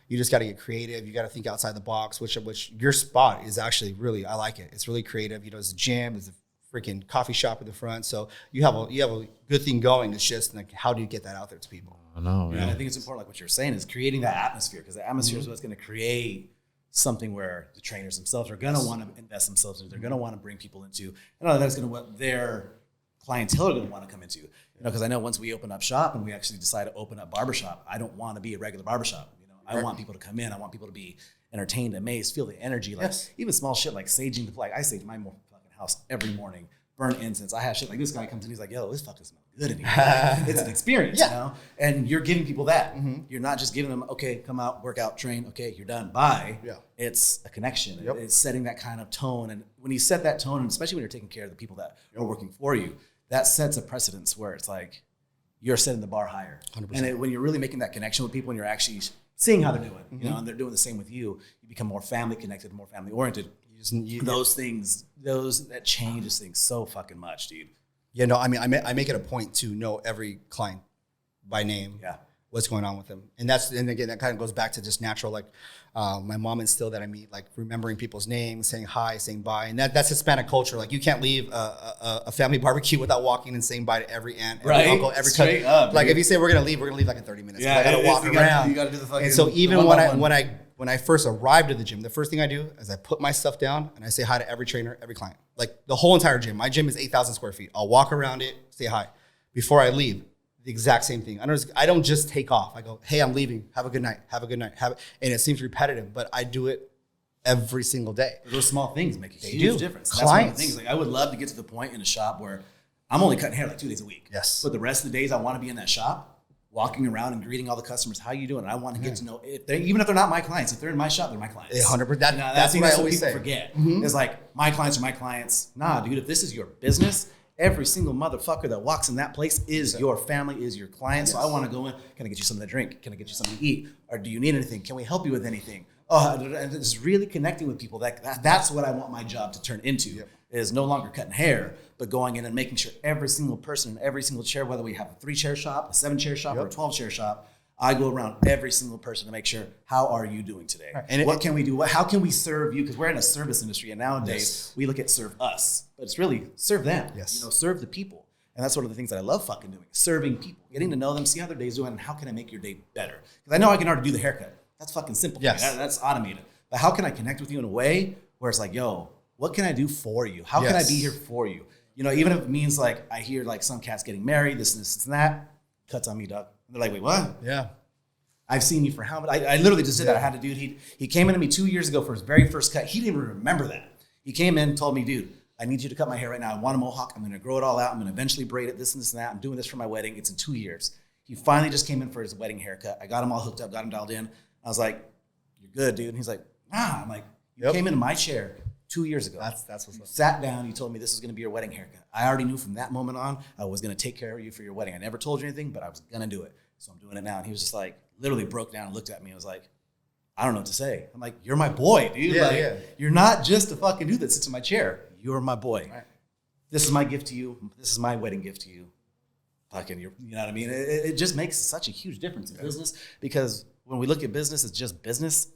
You just got to get creative. You got to think outside the box, which your spot is actually really, I like it. It's really creative. It's a gym, there's a freaking coffee shop at the front. So you have a good thing going. It's just like, how do you get that out there to people? I know. And I think it's important, like what you're saying, is creating that atmosphere, because the atmosphere is what's going to create something where the trainers themselves are going to want to invest themselves into. They're going to want to bring people into, and that's going to what their clientele are going to want to come into. Because I know once we open up shop and we actually decide to open up barbershop, I don't want to be a regular barbershop. I want people to come in. I want people to be entertained, amazed, feel the energy. Like even small shit like saging the, like I sage my fucking house every morning. Burn incense. I have shit like this guy comes in, he's like, yo, this fucking smells good in here. It's an experience, And you're giving people that. You're not just giving them, okay, come out, work out, train, okay, you're done, bye. It's a connection. It's setting that kind of tone. And when you set that tone, and especially when you're taking care of the people that are working for you, that sets a precedence where it's like you're setting the bar higher. 100%. And when you're really making that connection with people and you're actually seeing how they're doing, and they're doing the same with you, you become more family connected, more family oriented. Those things, that changes things so fucking much, dude. Yeah, no, I mean, I make it a point to know every client by name. What's going on with them. And again, that kind of goes back to just natural, like my mom instilled that I meet, like remembering people's names, saying hi, saying bye. And that's Hispanic culture. Like you can't leave a family barbecue without walking and saying bye to every aunt, every uncle, every cousin. Like if you say we're going to leave like in 30 minutes. I got to walk around. You got to do the fucking. And so even when I first arrived at the gym, the first thing I do is I put my stuff down and I say hi to every trainer, every client. Like the whole entire gym. My gym is 8,000 square feet. I'll walk around it, say hi. Before I leave, the exact same thing. I don't just take off. I go, hey, I'm leaving. Have a good night. Have a good night. And it seems repetitive, but I do it every single day. Those small things make a huge difference. Clients. That's one of the things. Like I would love to get to the point in a shop where I'm only cutting hair like 2 days a week. Yes. But the rest of the days I want to be in that shop, walking around and greeting all the customers. How you doing? And I want to get to know, even if they're not my clients, if they're in my shop, they're my clients. 100%. That's what I always say. Forget. It's like, my clients are my clients. Nah, dude, if this is your business, every single motherfucker that walks in that place is your family, is your client. So I want to go in. Can I get you something to drink? Can I get you something to eat? Or do you need anything? Can we help you with anything? And it's really connecting with people. That's what I want my job to turn into. Is no longer cutting hair, but going in and making sure every single person in every single chair, whether we have a 3-chair shop, a 7-chair shop, or a 12-chair shop, I go around every single person to make sure, how are you doing today? Right. And what can we do? How can we serve you? Because we're in a service industry, and nowadays we look at serve us, but it's really serve them. Serve the people. And that's one of the things that I love fucking doing, serving people, getting to know them, see how their day's doing, and how can I make your day better? Because I know I can already do the haircut. That's fucking simple. That's automated. But how can I connect with you in a way where it's like, yo, what can I do for you? How can I be here for you? Even if it means like I hear like some cats getting married, this and that, cuts on me, dog. They're like, wait, what? Yeah. I've seen you for how many? I literally just did that. I had a dude, he came into me 2 years ago for his very first cut. He didn't even remember that. He came in and told me, dude, I need you to cut my hair right now. I want a mohawk. I'm going to grow it all out. I'm going to eventually braid it, this and this and that. I'm doing this for my wedding. It's in 2 years. He finally just came in for his wedding haircut. I got him all hooked up, got him dialed in. I was like, you're good, dude. And he's like, nah. I'm like, you came into my chair 2 years ago. That's what's up. Sat down. You told me this was going to be your wedding haircut. I already knew from that moment on I was going to take care of you for your wedding. I never told you anything, but I was going to do it. So I'm doing it now. And he was just like, literally broke down and looked at me. I was like, I don't know what to say. I'm like, you're my boy, dude. You're not just a fucking dude that sits in my chair. You're my boy. Right. This is my gift to you. This is my wedding gift to you. Fucking, you know what I mean? It just makes such a huge difference in business, because when we look at business as just business,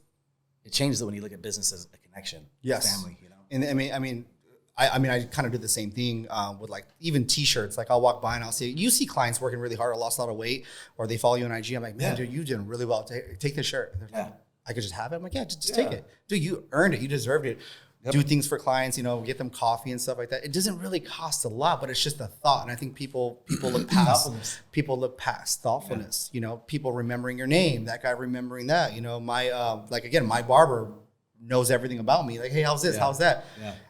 it changes it when you look at business as a connection. Yes. Family, And I mean, I mean, I kind of do the same thing with like even t-shirts. Like I'll walk by and I'll see, you see clients working really hard or lost a lot of weight, or they follow you on IG. I'm like, man, dude, you're doing really well. Take this shirt. And they're like, I could just have it. I'm like, yeah, just take it. Dude, you earned it. You deserved it. Yep. Do things for clients, you know, get them coffee and stuff like that. It doesn't really cost a lot, but it's just a thought. And I think people look past thoughtfulness. You know, people remembering your name, that guy remembering that. You know, my my barber knows everything about me. Like, hey, how's this? How's that?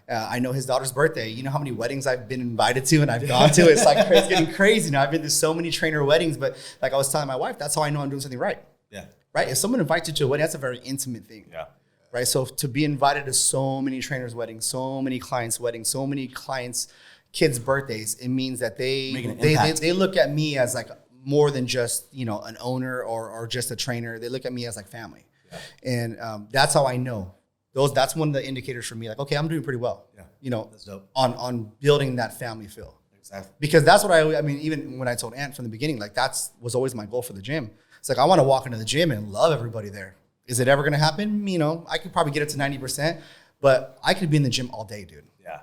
I know his daughter's birthday. You know how many weddings I've been invited to and I've gone to? It's like it's getting crazy now. I've been to so many trainer weddings, but like I was telling my wife, that's how I know I'm doing something right. Yeah. Right? If someone invites you to a wedding, that's a very intimate thing. Yeah. Right? So to be invited to so many trainers' weddings, so many clients' weddings, so many clients' kids' birthdays, it means that they look at me as like more than just, you know, an owner or just a trainer. They look at me as like family. Yeah. And that's how I know. That's one of the indicators for me. Like, okay, I'm doing pretty well. Yeah. You know, that's dope. On building that family feel. Exactly. Because that's what I mean, even when I told Ant from the beginning, like was always my goal for the gym. It's like, I want to walk into the gym and love everybody there. Is it ever going to happen? You know, I could probably get it to 90%, but I could be in the gym all day, dude. Yeah.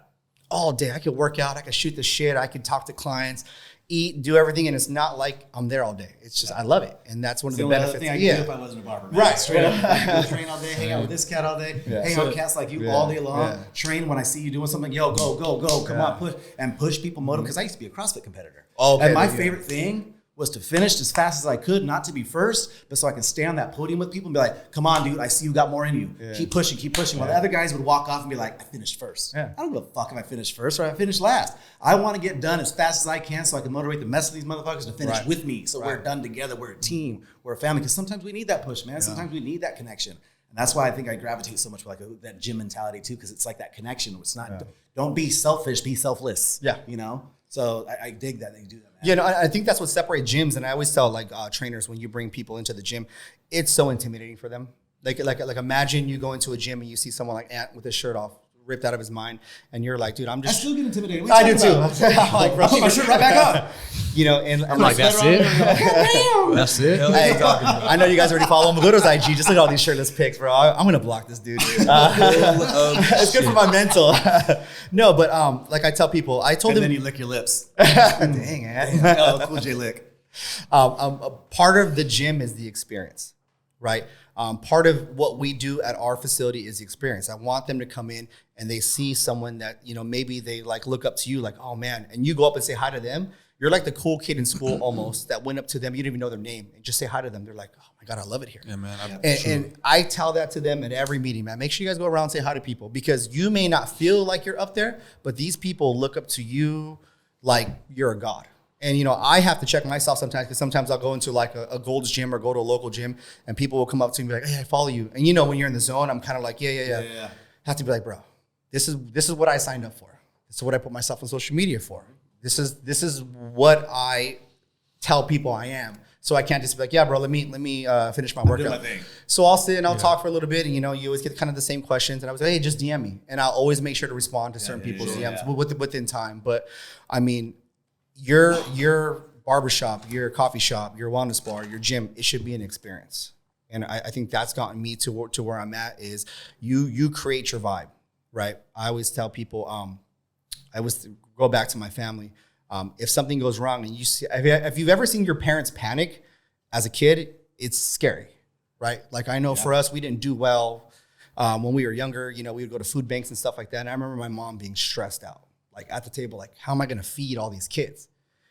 All day. I could work out. I could shoot the shit. I could talk to clients, eat, do everything. And it's not like I'm there all day. It's just, I love it. And that's one of the benefits. Thing I could do if I wasn't a barber. Man. Right. Straight up. I could train all day, hang out with this cat all day, hang out with cats like you all day long, train when I see you doing something, yo, go, come on, push people, motivate. Because I used to be a CrossFit competitor. And my favorite thing was to finish as fast as I could, not to be first, but so I can stay on that podium with people and be like, come on, dude, I see you got more in you. Yeah. Keep pushing. While the other guys would walk off and be like, I finished first. Yeah. I don't give a fuck if I finished first or I finished last. I want to get done as fast as I can so I can motivate the rest of these motherfuckers to finish with me. So we're done together. We're a team. We're a family. Because sometimes we need that push, man. Yeah. Sometimes we need that connection. And that's why I think I gravitate so much for like that gym mentality too, because it's like that connection. It's not, don't be selfish, be selfless. Yeah. You know? So I dig that you do that, man. Yeah, no, I think that's what separates gyms. And I always tell like trainers, when you bring people into the gym, it's so intimidating for them. Like imagine you go into a gym and you see someone like Ant with his shirt off, ripped out of his mind, and you're like, dude, I still get intimidated. I do too. I'm like, bro, put my shirt right back on. You know, and I'm like, that's it. That's it. Hey, I know you guys already follow him, but go to his IG. Just look at all these shirtless pics, bro. I'm gonna block this dude. It's good for my mental. No, but like I tell people, I told him. And then you lick your lips. Dang, man. Oh, cool J lick. Part of the gym is the experience, right? Part of what we do at our facility is the experience. I want them to come in and they see someone that, you know, maybe they like look up to you like, oh man, and you go up and say hi to them. You're like the cool kid in school almost that went up to them. You didn't even know their name and just say hi to them. They're like, oh my God, I love it here. Yeah, man. And I tell that to them at every meeting, man. Make sure you guys go around and say hi to people because you may not feel like you're up there, but these people look up to you like you're a god. And, you know, I have to check myself sometimes because sometimes I'll go into like a Gold's gym or go to a local gym and people will come up to me and be like, hey, I follow you. And, you know, when you're in the zone, I'm kind of like, yeah. Have to be like, bro, this is what I signed up for. This is what I put myself on social media for. This is what I tell people I am. So I can't just be like, yeah, bro, let me finish my workout. So I'll sit and I'll talk for a little bit, and you know, you always get kind of the same questions. And I was like, hey, just DM me, and I'll always make sure to respond to certain people's DMs within time. But I mean, your barbershop, your coffee shop, your wellness bar, your gym, it should be an experience. And I think that's gotten me to where I'm at is you create your vibe, right? I always tell people, I always go back to my family. If something goes wrong and you see, if you've ever seen your parents panic as a kid, it's scary, right? Like I know for us, we didn't do well when we were younger. You know, we would go to food banks and stuff like that. And I remember my mom being stressed out, like at the table, like how am I going to feed all these kids?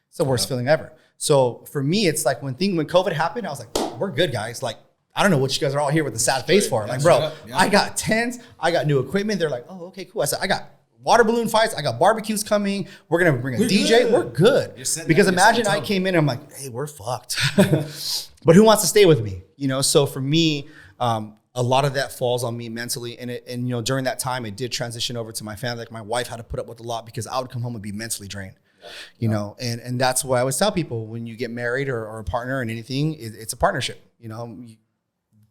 It's the worst feeling ever. So for me, it's like when COVID happened, I was like, we're good, guys. Like, I don't know what you guys are all here with the sad face for. Like, bro, I got tents, I got new equipment. They're like, oh, okay, cool. I said, I got water balloon fights, I got barbecues coming. We're gonna bring a DJ. Good. We're good. Because imagine I came in and I'm like, hey, we're fucked. But who wants to stay with me? You know, so for me, a lot of that falls on me mentally. And you know, during that time, it did transition over to my family. Like my wife had to put up with a lot because I would come home and be mentally drained. You know, and that's why I always tell people when you get married or a partner in anything, it's a partnership. You know,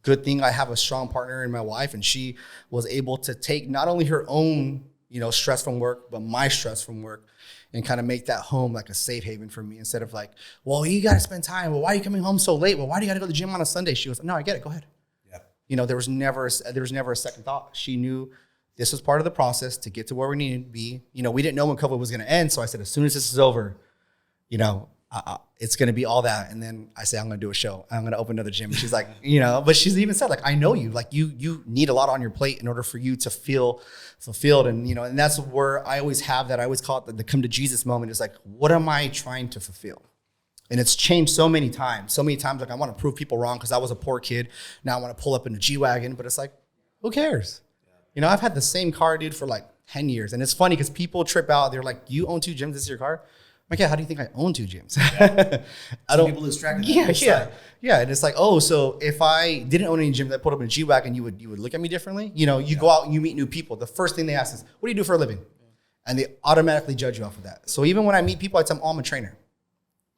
good thing I have a strong partner in my wife, and she was able to take not only her own, you know, stress from work, but my stress from work, and kind of make that home like a safe haven for me instead of like, well, you got to spend time. Well, why are you coming home so late? Well, why do you got to go to the gym on a Sunday? She goes, no, I get it. Go ahead. Yeah. You know, there was never a second thought. She knew This was part of the process to get to where we needed to be. You know, we didn't know when COVID was going to end. So I said, as soon as this is over, you know, it's going to be all that. And then I say, I'm going to do a show. I'm going to open another gym. And she's like, you know, but she's even said, like, I know you, like you need a lot on your plate in order for you to feel fulfilled. And, you know, and that's where I always have that. I always call it the come to Jesus moment. It's like, what am I trying to fulfill? And it's changed so many times. Like, I want to prove people wrong because I was a poor kid. Now I want to pull up in a G-Wagon, but it's like, who cares? You know, I've had the same car, dude, for like 10 years. And it's funny because people trip out. They're like, you own 2 gyms, this is your car? I'm like, yeah, how do you think I own 2 gyms? I don't. People lose track of that. Yeah. And it's like, oh, so if I didn't own any gyms, I put up in a G-Wagon, you would look at me differently? You know, you go out and you meet new people. The first thing they ask is, what do you do for a living? And they automatically judge you off of that. So even when I meet people, I tell them, oh, I'm a trainer.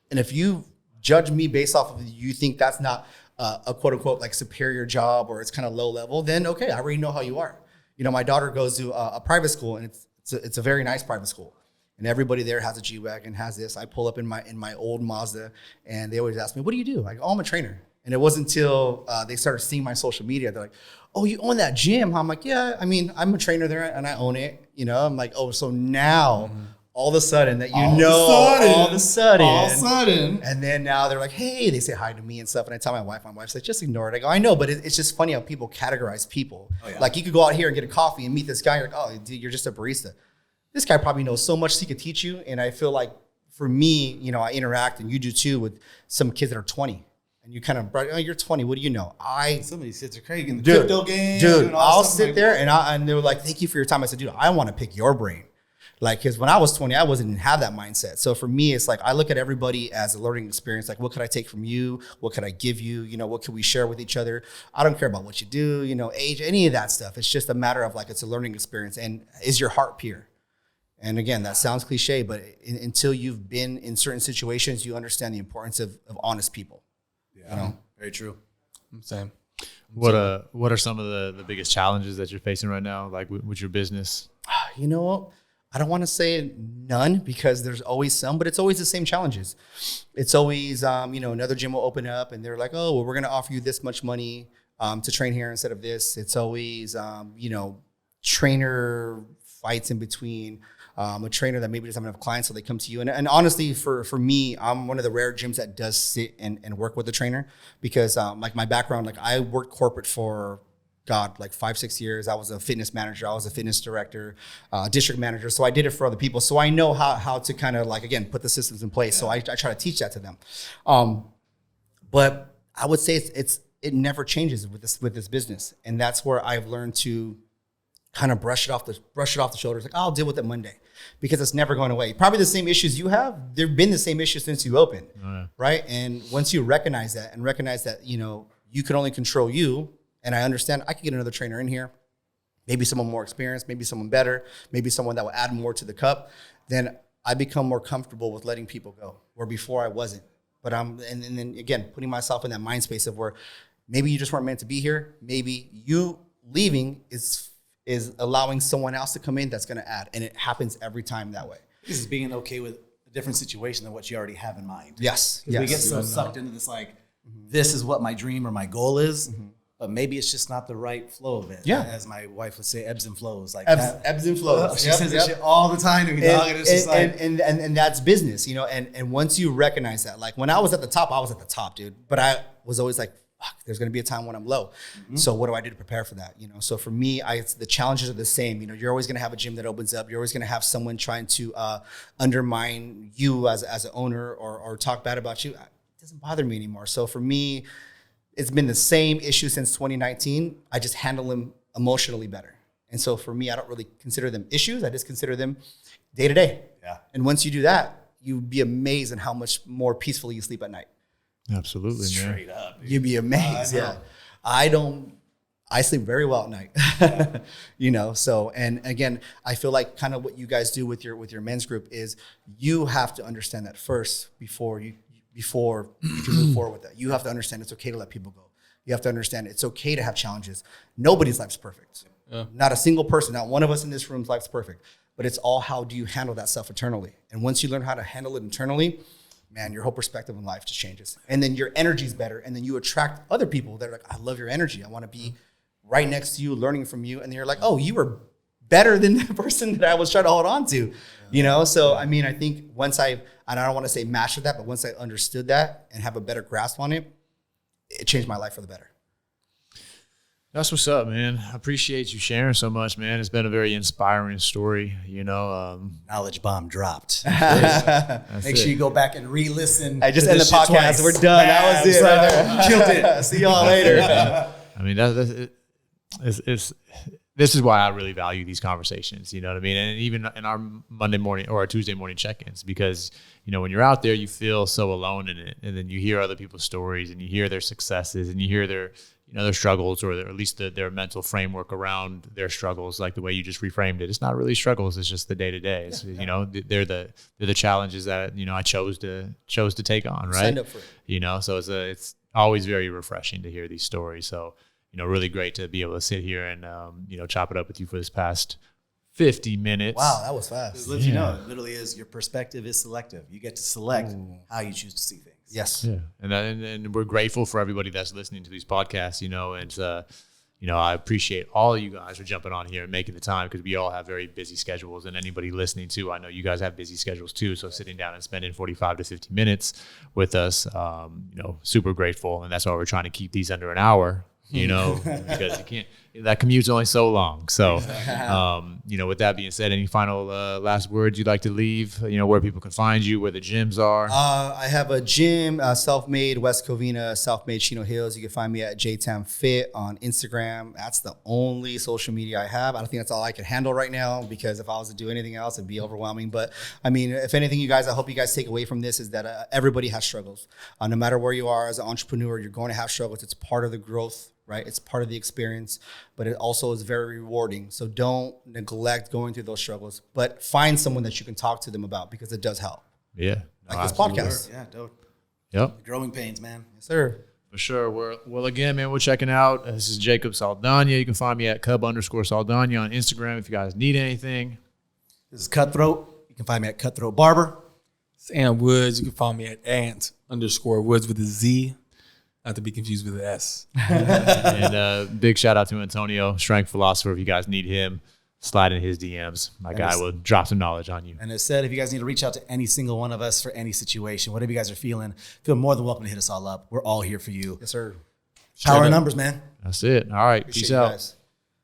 And if you judge me based off of you think that's not a quote unquote like superior job or it's kind of low level, then okay, I already know how you are. You know, my daughter goes to a private school, and it's a very nice private school, and everybody there has a G-Wagon, has this. I pull up in my old Mazda, and they always ask me, "What do you do?" I go, "Oh, I'm a trainer." And it wasn't until they started seeing my social media, they're like, "Oh, you own that gym?" I'm like, "Yeah, I mean, I'm a trainer there, and I own it." You know, I'm like, "Oh, so now." All of a sudden that all of a sudden. And then now they're like, hey, they say hi to me and stuff. And I tell my wife says, just ignore it. I go, I know, but it's just funny how people categorize people. Oh, yeah. Like you could go out here and get a coffee and meet this guy. You're like, oh, dude, you're just a barista. This guy probably knows so much he could teach you. And I feel like for me, you know, I interact, and you do too, with some kids that are 20. And you kind of, oh, you're 20. What do you know? Some of these kids are crazy in the crypto game. Dude, I'll sit there and they were like, thank you for your time. I said, dude, I want to pick your brain. Like, because when I was 20, I wasn't even have that mindset. So for me, it's like I look at everybody as a learning experience. Like, what could I take from you? What could I give you? You know, what can we share with each other? I don't care about what you do, you know, age, any of that stuff. It's just a matter of like, it's a learning experience. And is your heart pure? And again, that sounds cliche, but until you've been in certain situations, you understand the importance of honest people. Yeah, you know? Very true. Same. What are some of the biggest challenges that you're facing right now, like with your business? You know, I don't want to say none because there's always some, but it's always the same challenges. It's always, you know, another gym will open up and they're like, oh, well, we're going to offer you this much money to train here instead of this. It's always, you know, trainer fights in between. A trainer that maybe doesn't have enough clients, so they come to you. And honestly, for me, I'm one of the rare gyms that does sit and work with the trainer because like my background, like I worked corporate for like 5-6 years. I was a fitness manager. I was a fitness director, district manager. So I did it for other people. So I know how to kind of like, again, put the systems in place. Yeah. So I try to teach that to them. But I would say it never changes with this business. And that's where I've learned to kind of brush it off the shoulders. Like, I'll deal with it Monday because it's never going away. Probably the same issues you have. There've been the same issues since you opened, right? And once you recognize that, you know, you can only control you. And I understand I could get another trainer in here, maybe someone more experienced, maybe someone better, maybe someone that will add more to the cup. Then I become more comfortable with letting people go, where before I wasn't. But and then again, putting myself in that mind space of where maybe you just weren't meant to be here. Maybe you leaving is allowing someone else to come in that's going to add. And it happens every time that way. This is being okay with a different situation than what you already have in mind. Yes. We get so sucked into this, like, this is what my dream or my goal is. Mm-hmm. But maybe it's just not the right flow of it. Yeah. As my wife would say, ebbs and flows. Like ebbs and flows. She says that shit all the time to me, dog. And it's just like... And that's business, you know? And once you recognize that, like when I was at the top, dude. But I was always like, fuck, there's going to be a time when I'm low. Mm-hmm. So what do I do to prepare for that? You know? So for me, the challenges are the same. You know, you're always going to have a gym that opens up. You're always going to have someone trying to undermine you as an owner or talk bad about you. It doesn't bother me anymore. So for me, it's been the same issue since 2019. I just handle them emotionally better. And so for me, I don't really consider them issues. I just consider them day to day. Yeah. And once you do that, you'd be amazed at how much more peacefully you sleep at night. Absolutely, Straight up. Dude. You'd be amazed. Yeah. I sleep very well at night, you know? So, and again, I feel like kind of what you guys do with your men's group is you have to understand that first before you can move forward with that. You have to understand it's okay to let people go. You have to understand it's okay to have challenges. Nobody's life's perfect. Yeah. Not a single person, not one of us in this room's life's perfect. But it's all how do you handle that stuff internally. And once you learn how to handle it internally, man, your whole perspective on life just changes. And then your energy's better. And then you attract other people that are like, I love your energy. I want to be right next to you, learning from you. And then you're like, oh, you were better than the person that I was trying to hold on to, you know? So, I mean, I think once and I don't want to say mastered that, but once I understood that and have a better grasp on it, it changed my life for the better. That's what's up, man. I appreciate you sharing so much, man. It's been a very inspiring story, you know. Knowledge bomb dropped. That's Make sure you go back and re-listen. I just to end the this shit podcast. twice. We're done. That was it. Right there. Killed it. See y'all later. I mean, this is why I really value these conversations, you know what I mean? And even in our Monday morning or our Tuesday morning check-ins, because, you know, when you're out there, you feel so alone in it. And then you hear other people's stories and you hear their successes and you hear their, you know, their struggles, or at least their mental framework around their struggles, like the way you just reframed it. It's not really struggles. It's just the day-to-day. You know, they're the challenges that, you know, I chose to take on, right? Signed up for it. You know, so it's always very refreshing to hear these stories. So, you know, really great to be able to sit here and, you know, chop it up with you for this past 50 minutes. Wow, that was fast. Just let you know, it literally is, your perspective is selective. You get to select how you choose to see things. Yes. Yeah. And we're grateful for everybody that's listening to these podcasts, you know, and, you know, I appreciate all of you guys for jumping on here and making the time, because we all have very busy schedules, and anybody listening too, I know you guys have busy schedules too. So sitting down and spending 45 to 50 minutes with us, you know, super grateful. And that's why we're trying to keep these under an hour, you know, because you can't, that commute's only so long. So, you know, with that being said, any final last words you'd like to leave, you know, where people can find you, where the gyms are? I have a gym, Self-Made West Covina, Self-Made Chino Hills. You can find me at Tam Fit on Instagram. That's the only social media I have. I don't think that's all I can handle right now, because if I was to do anything else, it'd be overwhelming. But I mean, if anything, you guys, I hope you guys take away from this is that everybody has struggles. No matter where you are as an entrepreneur, you're going to have struggles. It's part of the growth, right? It's part of the experience, but it also is very rewarding. So don't neglect going through those struggles, but find someone that you can talk to them about, because it does help. Yeah. Like this podcast. Yeah, dope. Yep. Growing pains, man. Yes, sir. For sure. Well, again, man, we're checking out. This is Jacob Saldana. You can find me at Cub_Saldana on Instagram if you guys need anything. This is Cutthroat. You can find me at Cutthroat Barber. It's Ant Woods. You can follow me at Ant_Woods with a Z, not to be confused with an S. And big shout out to Antonio, strength philosopher. If you guys need him, slide in his DMs. My guy will drop some knowledge on you. And it said, if you guys need to reach out to any single one of us for any situation, whatever you guys are feeling, feel more than welcome to hit us all up. We're all here for you. Yes, sir. Power in numbers, man. That's it. All right. Appreciate Peace you out. guys.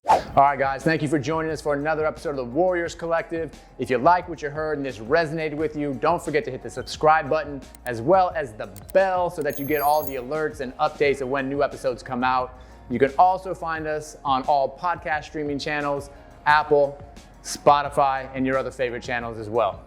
All right, guys, thank you for joining us for another episode of the Warriors Collective. If you like what you heard and this resonated with you, don't forget to hit the subscribe button as well as the bell so that you get all the alerts and updates of when new episodes come out. You can also find us on all podcast streaming channels, Apple, Spotify, and your other favorite channels as well.